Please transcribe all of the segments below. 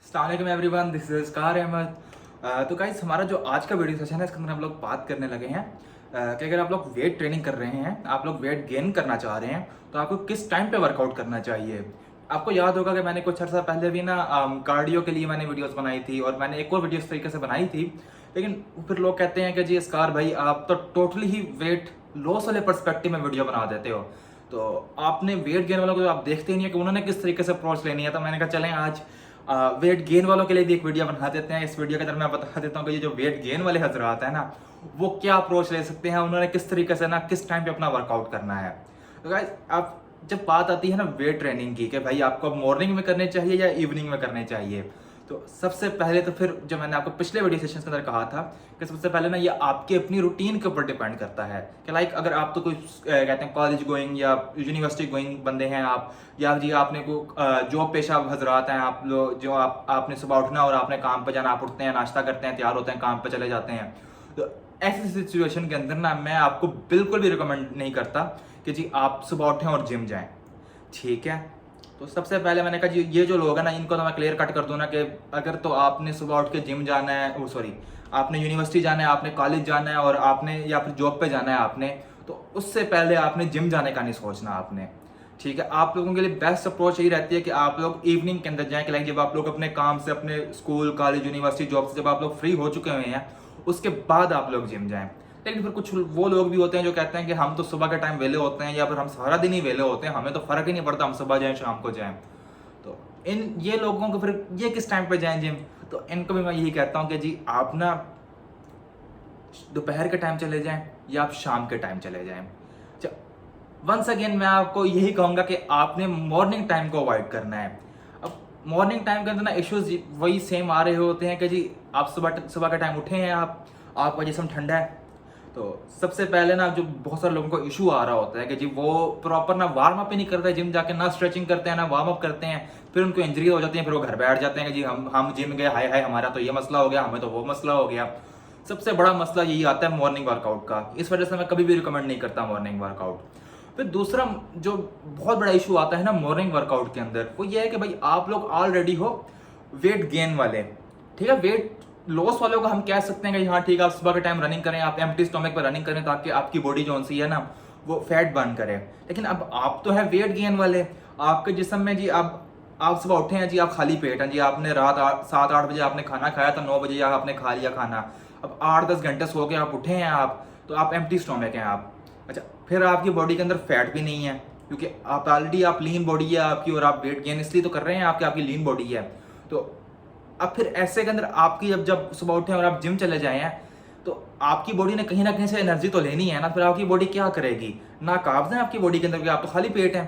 अस्सलाम वालेकुम everyone, this is कार अहमद। तो गाइस हमारा जो आज का वीडियो सेशन है इसके अंदर हम लोग बात करने लगे हैं कि अगर आप लोग वेट ट्रेनिंग कर रहे हैं, आप लोग वेट गेन करना चाह रहे हैं तो आपको किस टाइम पे वर्कआउट करना चाहिए। आपको याद होगा कि मैंने कुछ अर्सा पहले भी ना कार्डियो के लिए मैंने वीडियोस बनाई थी और मैंने एक और वीडियो इस तरीके से बनाई थी, लेकिन फिर लोग कहते हैं कि जी स्कार भाई आप तो टोटली ही वेट लॉस वाले पर्सपेक्टिव में वीडियो बना देते हो, तो आपने वेट गेन वालों को आप देखते ही नहीं है कि उन्होंने किस तरीके से अप्रोच लेनी है। तो मैंने कहा चलें आज वेट गेन वालों के लिए भी एक वीडियो बना देते हैं। इस वीडियो के अंदर मैं बता देता हूँ कि ये जो वेट गेन वाले हजरात है ना, वो क्या अप्रोच ले सकते हैं, उन्होंने किस तरीके से ना किस टाइम पे अपना वर्कआउट करना है। तो गाइस आप जब बात आती है ना वेट ट्रेनिंग की कि भाई आपको मॉर्निंग में करने चाहिए या इवनिंग में करने चाहिए, तो सबसे पहले तो फिर जो मैंने आपको पिछले वीडियो सेशन के अंदर कहा था कि सबसे पहले ना ये आपकी अपनी रूटीन के ऊपर डिपेंड करता है कि लाइक अगर आप तो कोई कहते हैं कॉलेज गोइंग या यूनिवर्सिटी गोइंग बंदे हैं आप, या जी आपने को जॉब पेशा हजरात हैं आप लोग, जो आपने सुबह उठना और आपने काम पे जाना, आप उठते हैं, नाश्ता करते हैं, तैयार होते हैं, काम पे चले जाते हैं। तो ऐसी सिचुएशन के अंदर ना मैं आपको बिल्कुल भी रिकमेंड नहीं करता कि जी आप सुबह उठें और जिम जाएं, ठीक है। तो सबसे पहले मैंने कहा जी ये जो लोग हैं ना इनको तो मैं क्लियर कट कर दूं ना कि अगर तो आपने सुबह उठ के जिम जाना है, ओ सॉरी आपने यूनिवर्सिटी जाना है, आपने कॉलेज जाना है और आपने या फिर जॉब पे जाना है आपने, तो उससे पहले आपने जिम जाने का नहीं सोचना आपने, ठीक है। आप लोगों के लिए बेस्ट अप्रोच यही रहती है कि आप लोग इवनिंग के अंदर जाएं कि लाइक जब आप लोग अपने काम से, अपने स्कूल कॉलेज यूनिवर्सिटी जॉब से जब आप लोग फ्री हो चुके हुए हैं उसके बाद आप लोग जिम जाएं। लेकिन फिर कुछ वो लोग भी होते हैं जो कहते हैं कि हम तो सुबह के टाइम वेले होते हैं या फिर हम सारा दिन ही वेले होते हैं, हमें तो फर्क ही नहीं पड़ता हम सुबह जाएं शाम को जाएं। तो इन ये लोगों को फिर ये किस टाइम पे जाएं जिम, तो इनको भी मैं यही कहता हूँ कि जी आप ना दोपहर के टाइम चले जाएं या आप शाम के टाइम चले जाएं। वंस अगेन मैं आपको यही कहूंगा कि आपने मॉर्निंग टाइम को अवॉइड करना है। अब मॉर्निंग टाइम के अंदर ना इश्यूज वही सेम आ रहे होते हैं कि जी आप सुबह सुबह का टाइम उठे हैं, आपका जिसम ठंडा है, तो सबसे पहले ना जो बहुत सारे लोगों को इशू आ रहा होता है कि जी वो प्रॉपर ना वार्म अप ही नहीं करते, जिम जाके ना स्ट्रेचिंग करते हैं ना वार्म अप करते हैं, फिर उनको इंजरी हो जाती है, फिर वो घर बैठ जाते हैं कि जी हम जिम गए, हाय हाय हमारा तो ये मसला हो गया, हमें तो वो मसला हो गया। सबसे बड़ा मसला यही आता है मॉर्निंग वर्कआउट का, इस वजह से मैं कभी भी रिकमेंड नहीं करता मॉर्निंग वर्कआउट। फिर दूसरा जो बहुत बड़ा इशू आता है ना मॉर्निंग वर्कआउट के अंदर, वो ये है कि भाई आप लोग ऑलरेडी हो वेट गेन वाले, ठीक है। वेट लॉस वालों को हम कह सकते हैं कि हाँ ठीक है आप सुबह के टाइम रनिंग करें, आप एम्प्टी स्टोमक पर रनिंग करें ताकि आपकी बॉडी जो सी है ना वो फैट बर्न करे। लेकिन अब आप तो है वेट गेन वाले, आपके जिस्म में जी आप सुबह उठे हैं जी, आप खाली पेट हैं जी, आपने रात 7-8 बजे आपने खाना खाया था, 9 बजे आपने खा लिया खाना, अब 8-10 घंटे सो के आप उठे हैं आप, तो आप एम्प्टी स्टोमक हैं आप। अच्छा, फिर आपकी बॉडी के अंदर फैट भी नहीं है क्योंकि आप ऑलरेडी आप लीन बॉडी है आपकी, और आप वेट गेन इसलिए तो कर रहे हैं आपकी लीन बॉडी है। तो अब फिर ऐसे के अंदर आपकी जब सुबह उठे और आप जिम चले जाए हैं तो आपकी बॉडी ने कहीं ना कहीं से एनर्जी तो लेनी है ना, फिर आपकी बॉडी क्या करेगी, ना काब्ज है आपकी बॉडी के अंदर, आप तो खाली पेट है,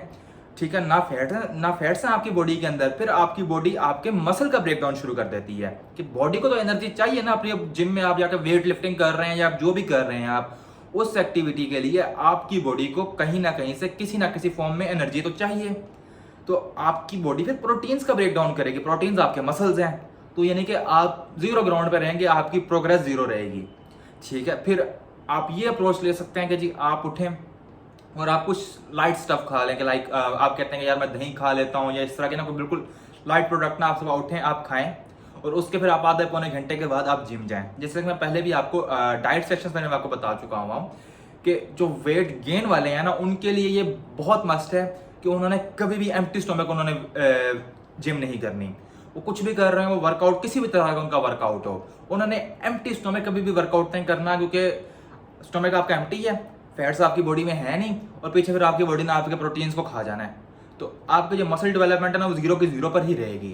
ठीक है, ना फैट है ना फैट्स है आपकी बॉडी के अंदर। फिर आपकी बॉडी आपके मसल का ब्रेकडाउन शुरू कर देती है कि बॉडी को तो एनर्जी चाहिए ना, अपनी जिम में आप जाकर वेट लिफ्टिंग कर रहे हैं या आप जो भी कर रहे हैं, आप उस एक्टिविटी के लिए आपकी बॉडी को कहीं ना कहीं से किसी ना किसी फॉर्म में एनर्जी तो चाहिए। तो आपकी बॉडी फिर प्रोटीन्स का ब्रेकडाउन करेगी, प्रोटीन्स आपके मसल्स हैं, तो यानी कि आप जीरो ग्राउंड पे रहेंगे, आपकी प्रोग्रेस जीरो रहेगी, ठीक है। फिर आप ये अप्रोच ले सकते हैं कि जी आप उठें और आप कुछ लाइट स्टफ खा लें कि लाइक आप कहते हैं कि यार मैं दही खा लेता हूँ या इस तरह के ना कोई बिल्कुल लाइट प्रोडक्ट ना आप सुबह उठें आप खाएं, और उसके फिर आप आधे पौने घंटे के बाद आप जिम जाएं। जैसे कि मैं पहले भी आपको डाइट सेक्शन में आपको बता चुका हुआ हूँ कि जो वेट गेन वाले हैं ना उनके लिए ये बहुत मस्ट है कि उन्होंने कभी भी एम्प्टी स्टोमक उन्होंने जिम नहीं करनी। वो कुछ भी कर रहे हैं, वो वर्कआउट किसी भी तरह का उनका वर्कआउट हो, उन्होंने एम्प्टी स्टोमक कभी भी वर्कआउट नहीं करना, क्योंकि स्टोमक आपका एम्प्टी है, फैट्स आपकी बॉडी में है नहीं, और पीछे फिर आपकी बॉडी ने आपके प्रोटीन्स को खा जाना है, तो आपकी जो मसल डेवलपमेंट है ना वो जीरो की जीरो पर ही रहेगी।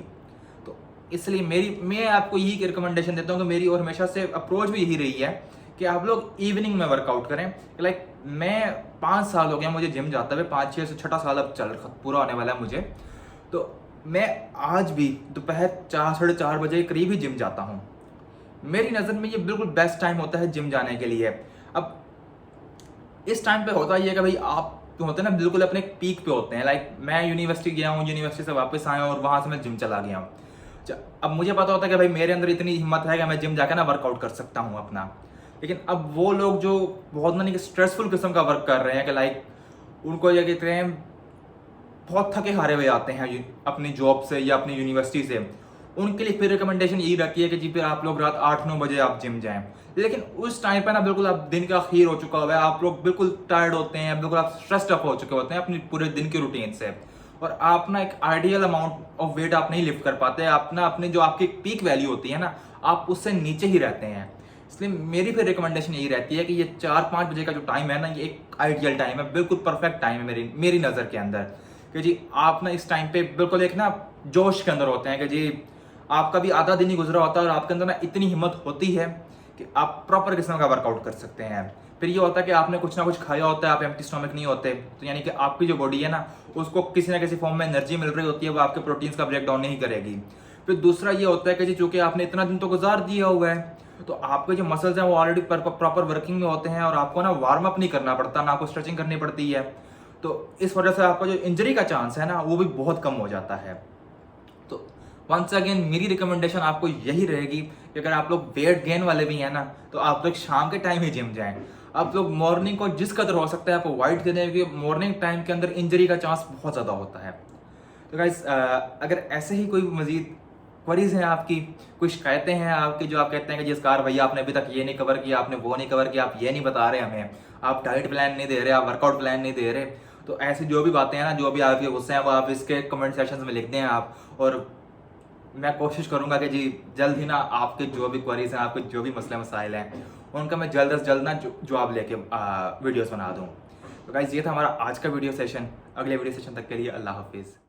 तो इसलिए मैं आपको यही रिकमेंडेशन देता हूँ कि मेरी और हमेशा से अप्रोच भी यही रही है कि आप लोग इवनिंग में वर्कआउट करें। लाइक मैं 5 साल हो गया मुझे जिम जाता है, 5-6 से 6 साल अब पूरा होने वाला है मुझे, तो मैं आज भी दोपहर 4-4:30 बजे के करीब ही जिम जाता हूँ। मेरी नज़र में ये बिल्कुल बेस्ट टाइम होता है जिम जाने के लिए। अब इस टाइम पे होता ये है कि भाई आप होते हैं ना बिल्कुल अपने पीक पे होते हैं, लाइक मैं यूनिवर्सिटी गया हूँ, यूनिवर्सिटी से वापस आया हूँ और वहाँ से मैं जिम चला गया हूँ। अब मुझे पता होता है कि भाई मेरे अंदर इतनी हिम्मत है कि मैं जिम जाकर ना वर्कआउट कर सकता हूँ अपना। लेकिन अब वो लोग जो बहुत ना नहीं स्ट्रेसफुल किस्म का वर्क कर रहे हैं कि लाइक उनको ये कहते हैं बहुत थके हारे हुए आते हैं अपनी जॉब से या अपनी यूनिवर्सिटी से, उनके लिए फिर रिकमेंडेशन यही रहती है कि जी फिर आप लोग रात 8-9 बजे आप जिम जाएं। लेकिन उस टाइम पे ना बिल्कुल आप दिन का अखीर हो चुका हुआ है, आप लोग बिल्कुल टायर्ड होते हैं, बिल्कुल आप स्ट्रेस्ड अप हो चुके होते हैं अपनी पूरे दिन की रूटीन से, और आप ना एक आइडियल अमाउंट ऑफ वेट आप नहीं लिफ्ट कर पाते, आप ना अपनी जो आपकी पीक वैल्यू होती है ना, आप उससे नीचे ही रहते हैं। इसलिए मेरी फिर रिकमेंडेशन यही रहती है कि ये 4-5 बजे का जो टाइम है ना, ये एक आइडियल टाइम है, बिल्कुल परफेक्ट टाइम है मेरी नज़र के अंदर, कि जी आप ना इस टाइम पे बिल्कुल एक ना जोश के अंदर होते हैं, कि जी आपका भी आधा दिन ही गुजरा होता है और आपके अंदर ना इतनी हिम्मत होती है कि आप प्रॉपर किस्म का वर्कआउट कर सकते हैं। फिर ये होता है कि आपने कुछ ना कुछ खाया होता है, आप एम्प्टी स्टमक नहीं होते, तो यानी कि आपकी जो बॉडी है ना, उसको किसी ना किसी फॉर्म में एनर्जी मिल रही होती है, वो आपके प्रोटीन्स का ब्रेक डाउन नहीं करेगी। फिर दूसरा ये होता है कि जी चूंकि आपने इतना दिन तो गुजार दिया हुआ है, तो आपके जो मसल्स हैं वो ऑलरेडी प्रॉपर वर्किंग में होते हैं और आपको ना वार्म अप नहीं करना पड़ता, ना आपको स्ट्रेचिंग करनी पड़ती है। तो इस वजह से आपका जो इंजरी का चांस है ना, वो भी बहुत कम हो जाता है। तो वंस अगेन मेरी रिकमेंडेशन आपको यही रहेगी कि अगर आप लोग वेट गेन वाले भी हैं ना, तो आप लोग शाम के टाइम ही जिम जाएं। आप लोग मॉर्निंग को जिस कदर हो सकता है आप अवॉइड करें, क्योंकि मॉर्निंग टाइम के अंदर इंजरी का चांस बहुत ज़्यादा होता है। तो गाइस अगर ऐसे ही कोई मजीद क्वरीज हैं आपकी, कोई शिकायतें हैं आपकी जो आप कहते हैं कि जिसकार भैया आपने अभी तक ये नहीं कवर किया, आपने वो नहीं कवर किया, आप ये नहीं बता रहे हमें, आप डाइट प्लान नहीं दे रहे, आप वर्कआउट प्लान नहीं दे रहे, तो ऐसी जो भी बातें हैं ना, जो भी आपके गुस्से हैं, वो आप इसके कमेंट सेक्शन में लिख दें आप, और मैं कोशिश करूंगा कि जी जल्द ही ना आपके जो भी क्वेरीज हैं, आपके जो भी मसले मसाइल हैं, उनका मैं जल्द से जल्द ना जवाब लेके वीडियोस बना दूं। तो गाइस ये था हमारा आज का वीडियो सेशन। अगले वीडियो सेशन तक के लिए अल्लाह हाफिज़।